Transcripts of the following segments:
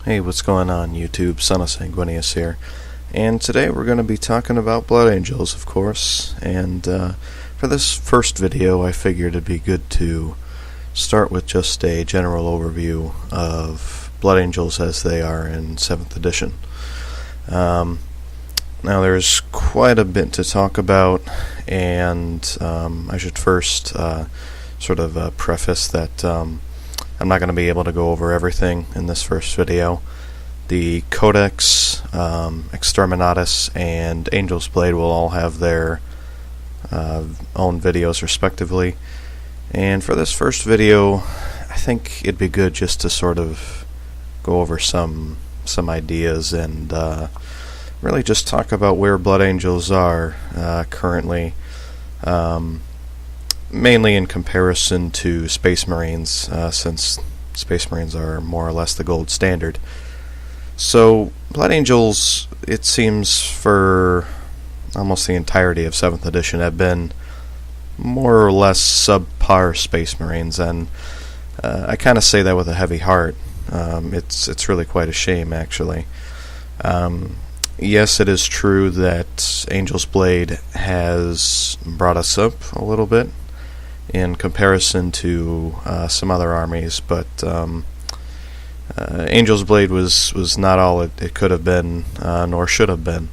Hey, what's going on YouTube? Son of Sanguinius here. And today we're going to be talking about Blood Angels, of course. And for this first video, I figured it'd be good to start with just a general overview of Blood Angels as they are in 7th edition. Now there's quite a bit to talk about, and I should first preface that I'm not going to be able to go over everything in this first video. The Codex, Exterminatus, and Angel's Blade will all have their own videos respectively. And for this first video, I think it'd be good just to sort of go over some ideas and really just talk about where Blood Angels are currently. Mainly in comparison to Space Marines, since Space Marines are more or less the gold standard. So, Blood Angels, it seems, for almost the entirety of 7th edition, have been more or less subpar Space Marines, and I kind of say that with a heavy heart. It's really quite a shame, actually. Yes, it is true that Angel's Blade has brought us up a little bit in comparison to some other armies, but Angel's Blade was not all it could have been, nor should have been,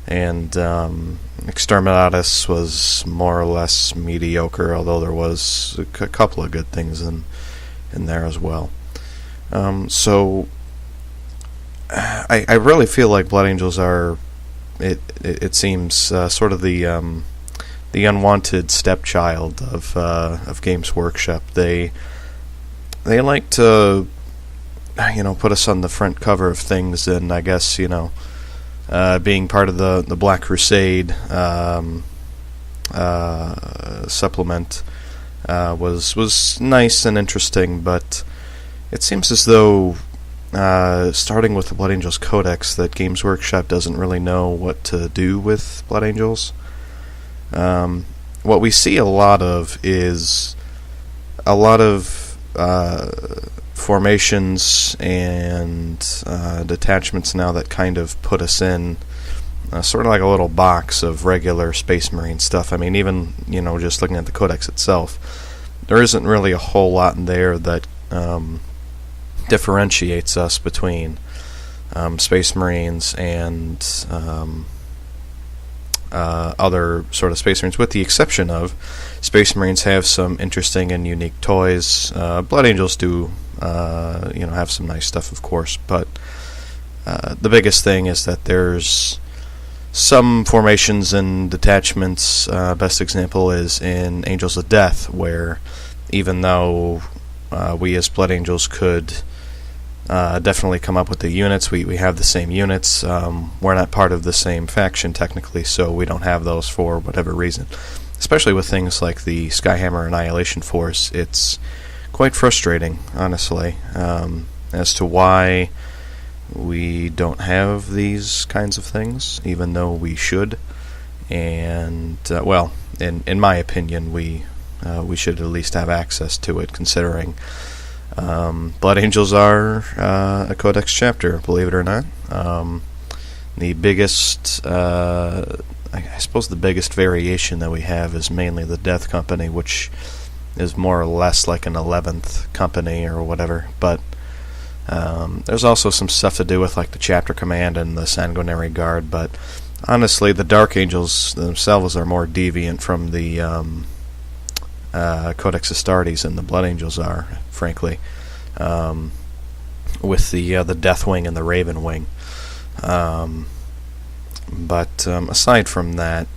and Exterminatus was more or less mediocre, although there was a couple of good things in there as well. So I really feel like Blood Angels are, it seems, sort of the unwanted stepchild of Games Workshop. They like to, put us on the front cover of things, and I guess, being part of the Black Crusade supplement was nice and interesting, but it seems as though starting with the Blood Angels Codex, that Games Workshop doesn't really know what to do with Blood Angels. What we see a lot of is a lot of formations and detachments now that kind of put us in sort of like a little box of regular Space Marine stuff. I mean, even just looking at the Codex itself, there isn't really a whole lot in there that differentiates us between Space Marines and other sort of Space Marines, with the exception of Space Marines have some interesting and unique toys. Blood Angels do, have some nice stuff, of course, but the biggest thing is that there's some formations and detachments. Best example is in Angels of Death, where even though we as Blood Angels could definitely come up with the units, we have the same units. We're not part of the same faction technically, so we don't have those for whatever reason. Especially with things like the Skyhammer Annihilation Force, it's quite frustrating, honestly, as to why we don't have these kinds of things, even though we should. And in my opinion, we should at least have access to it, considering Blood Angels are a Codex chapter, believe it or not. The biggest, I suppose the biggest variation that we have is mainly the Death Company, which is more or less like an 11th company or whatever. But there's also some stuff to do with like the Chapter Command and the Sanguinary Guard. But honestly, the Dark Angels themselves are more deviant from the Codex Astartes than the Blood Angels are, frankly, with the Death Wing and the Raven Wing. But aside from that,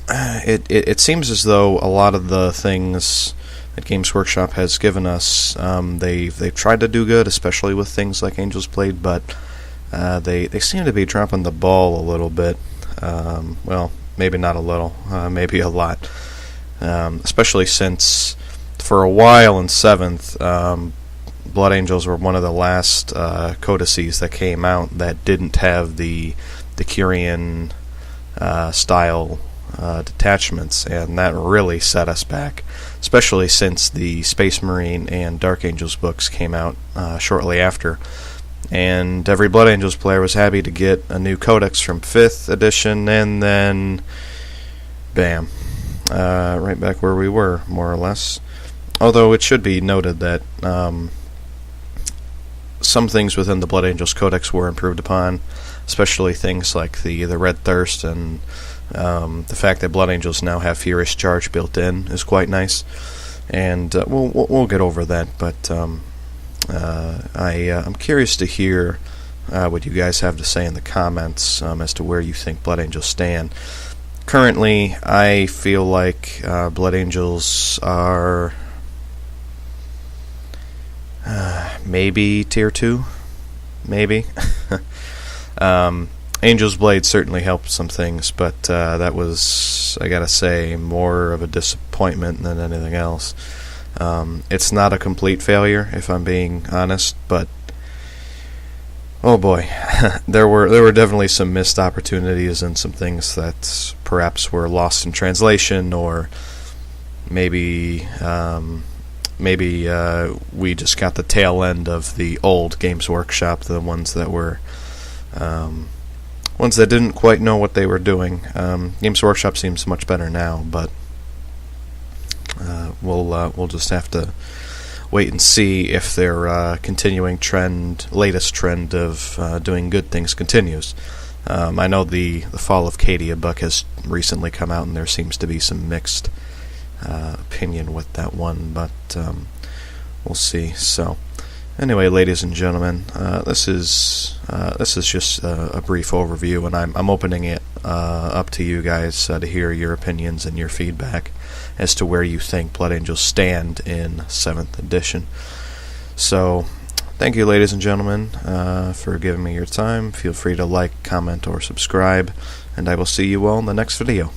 it seems as though a lot of the things that Games Workshop has given us, they've tried to do good, especially with things like Angel's Blade, but they seem to be dropping the ball a little bit. Well, maybe not a little, maybe a lot. Especially since, for a while in 7th, Blood Angels were one of the last codices that came out that didn't have the Kyrian style detachments, and that really set us back, especially since the Space Marine and Dark Angels books came out shortly after. And every Blood Angels player was happy to get a new codex from 5th edition, and then bam, right back where we were, more or less. Although it should be noted that some things within the Blood Angels Codex were improved upon, especially things like the Red Thirst, and the fact that Blood Angels now have Furious Charge built in is quite nice. And we'll get over that, but I'm curious to hear what you guys have to say in the comments as to where you think Blood Angels stand. Currently, I feel like Blood Angels are maybe tier 2, maybe. Angel's Blade certainly helped some things, but that was, I gotta say, more of a disappointment than anything else. It's not a complete failure, if I'm being honest, but oh boy, there were definitely some missed opportunities and some things that perhaps were lost in translation, or maybe we just got the tail end of the old Games Workshop, the ones that were ones that didn't quite know what they were doing. Games Workshop seems much better now, but we'll just have to wait and see if their continuing latest trend of doing good things continues. I know the Fall of Cadia book has recently come out, and there seems to be some mixed opinion with that one, but we'll see. So anyway, ladies and gentlemen, this is just a brief overview, and I'm opening it up to you guys to hear your opinions and your feedback as to where you think Blood Angels stand in 7th edition. So thank you, ladies and gentlemen, for giving me your time. Feel free to like, comment, or subscribe, and I will see you all in the next video.